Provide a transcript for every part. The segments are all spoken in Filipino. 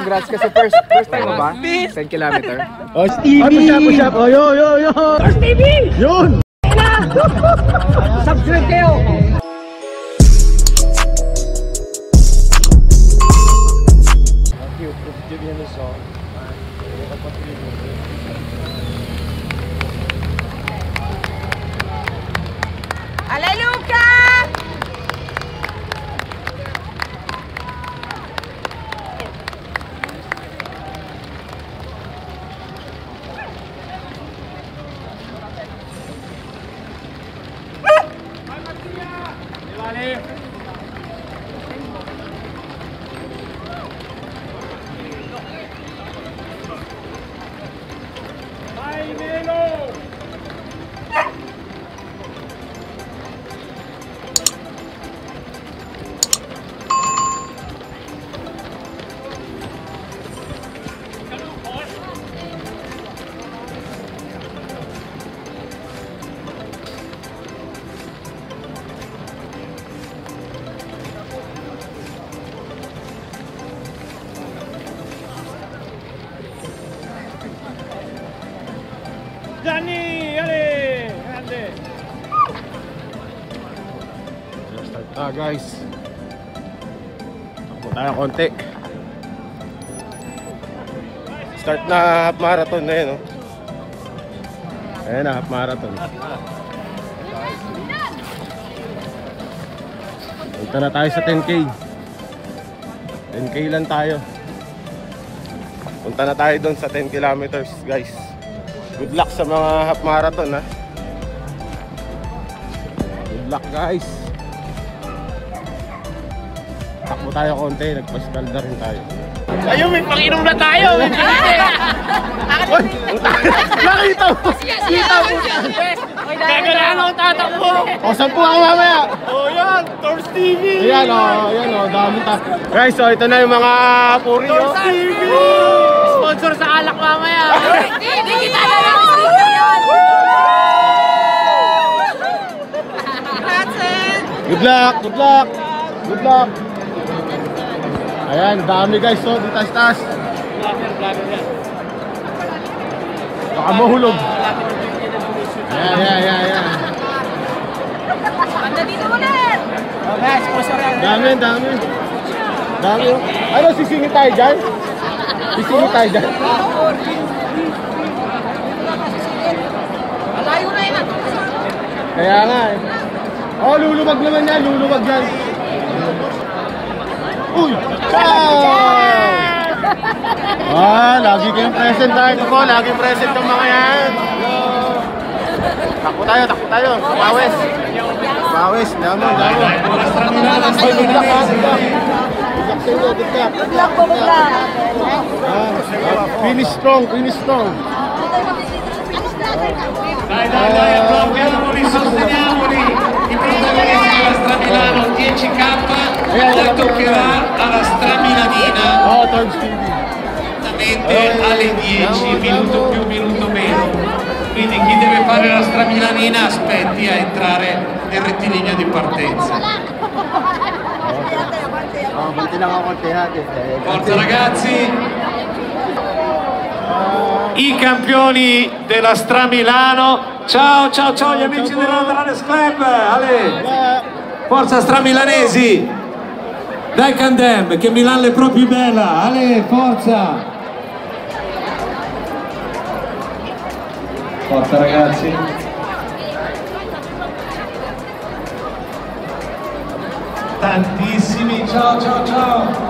congrats kasi first time mo ba? 10 kilometer. Oh, Stevie! Push up! Oh, yo! Oh, Stevie! Yun! Subscribe kayo! Aleluya! Gianni! Ale! Grande! Start guys. Takbo tayo konti. Start na half marathon na yun, oh. Ayan na, half marathon. Punta na tayo sa 10K. 10K lang tayo. Punta na tayo doon sa 10 kilometers, guys. Good luck sa mga half marathon, ha. Good luck, guys. Takbo tayo konti, nagpaskalda rin tayo. Ayun, may pang-inom na tayo! Nakita mo! Kita mo! Gagalaan ako tatakbo! O, 10 ako mamaya! O, yan! Torms TV! Ayan, o, dami tayo. Guys, so ito na yung mga puri, o. Torms TV! Sponsor sa alak mamaya! Hindi kita na lang sticker yun! Good luck! Good luck! Good luck! Ayan, dami guys, so di tas-tas. Baka mahulog. Ayan. Anda dito ulit! Dami. Ano, sisingit tayo dyan? Malayo na yun! Kaya nga eh. Oh, luluwag naman yan, Uy! Ciao! Lagi kayong present tayo ko. Lagi present yung mga yan. Takbo tayo. Pawis. Damo. Good luck po, good luck! Finish strong. Dai, applaudiamoli, sosteniamoli i protagonisti della Stramilano 10K, ora toccherà alla Stramilanina esattamente alle 10, minuto più, minuto meno, quindi chi deve fare la Stramilanina aspetti a entrare nel rettilineo di partenza. Forza ragazzi! I campioni della Stramilano, ciao gli amici dell'Andrades Club, Ale, forza stramilanesi, dai Candem, che Milan è proprio bella, Ale, forza ragazzi. Tantissimi, ciao.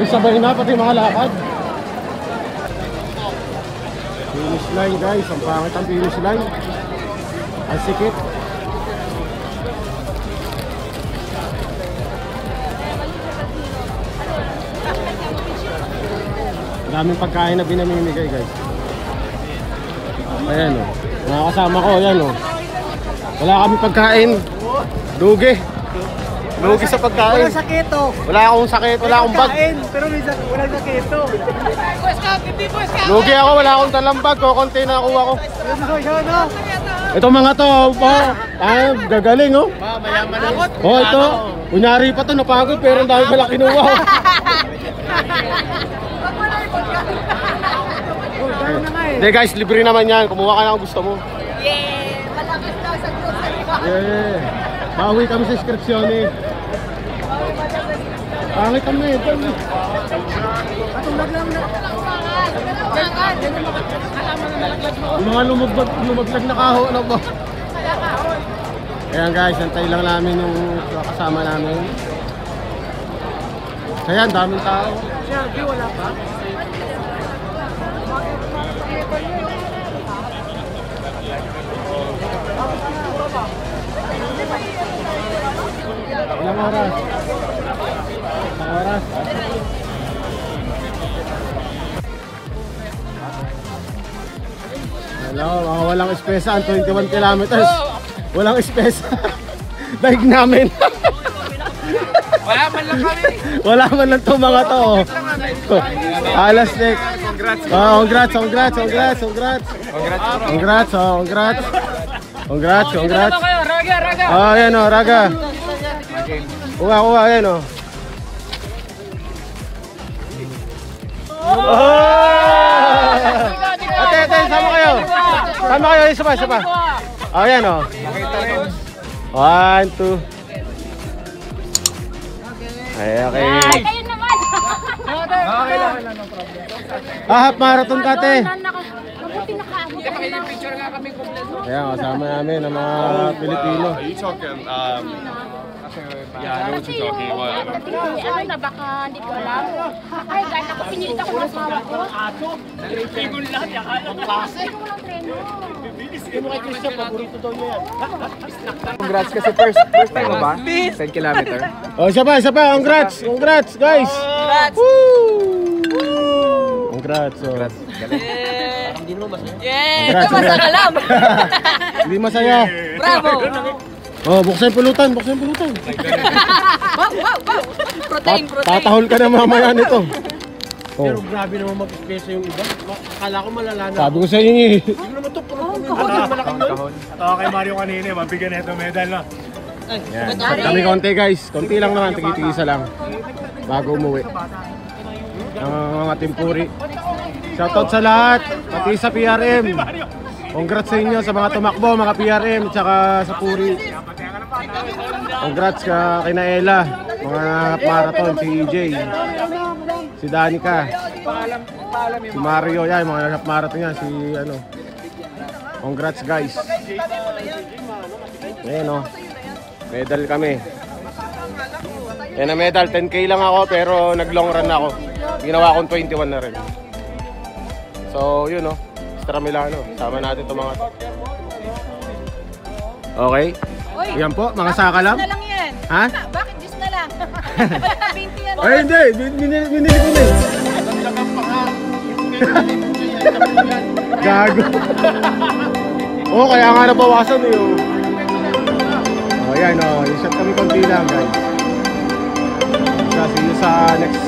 Sabay na pati mga lakad. Finish line guys, ang pangit ang finish line. Ang sikit. Daming pagkain na binamimigay guys. Ayan o, mga kasama ko, ayan o. Wala kami pagkain. Dugi. Lugi sa pagkain. Walang sakito. Wala akong sakit, wala akong bag. Kain, pero walang sakito. Lugi ako, wala akong dalang bag. Konti na nakuha ko. Yun, no? Ito mga to, gagaling oh. Mayaman ako. Oh, ito. Kunyari pa to, napagod pero ang dami pala kinuha. Oh. Hindi guys, libre naman yan. Kumuha ka na kung gusto mo. Yeah! Malakas daw sa grocery. Yeah. Bawi kami sa inscription eh. Pangit kami eh. Patulog lang na. Yung mga lumaglag na kaho, ano ba? Ayan guys, antay lang namin yung kasama namin. Ayan, daming tao. Shelby, wala pa? Ilang oras? Ilang oras? Hello, mga walang espesa, 21 kilometers. Walang espesa. Daig namin. Wala man lang kami. Wala man lang to mga to. Alas Nick. Congrats. Congrats. Raga! Oh, ayan o, Raga. Kuha, ayan o. Ate, sama kayo. Isa pa. Oh, ayan o. 1, 2. Okay. Kayo naman! Half marathon ka, te. Mabuti nakaano. Picture nga kami kompleto. Ayan, kasama namin ang mga Pilipino. Kasi yung ano na baka hindi ko alam. Ay, dahil ako pinilit ako ng asawa ko. Nalitigol lahat, akala ko. Kasi ko walang treno. Congrats kasi first time mo ba? 10 kilometer. Oh, isa pa. Congrats, guys. Congrats. Congrats. Galing. Yeah! Masakalam! Hindi masaya. Bravo! Oh, buksan yung pulutan. Wow! Protein! Tatahol ka na mamaya nito. Pero grabe naman mag-espesa yung iba. Akala ko malala na. Sabi ko sa inyo eh. Hindi naman ito, malaking yun. Kahon. Ito kay Mario kanina, mabigyan na ito medal na. Yan. Kami konti guys. Konti lang naman, tigisa lang. Bago umuwi. Ang mga timpuri. Shoutout sa lahat. Pati sa PRM. Congrats sa inyo sa mga tumakbo, mga PRM, at saka sa Puri. Congrats kay Naela. Mga marathon, si EJ. Si Danica. Si Mario, yan, mga half marathon yan. Si ano. Congrats guys. Ayan o. Medal kami. Yan na medal, 10K lang ako pero nag long run ako. Ginawa akong 21 na rin. So yun o. Extra Milano. Sama natin itong mga. Okay. Yan po, mga saka lang. Na lang yan. Ha? Bakit Diyos na lang? 20 yan. Ay hindi, binili ko na eh. Gago. Oh, kaya nga nabawasan eh. Oh, yan oh. Yung shot kami konti lang guys. See you sa next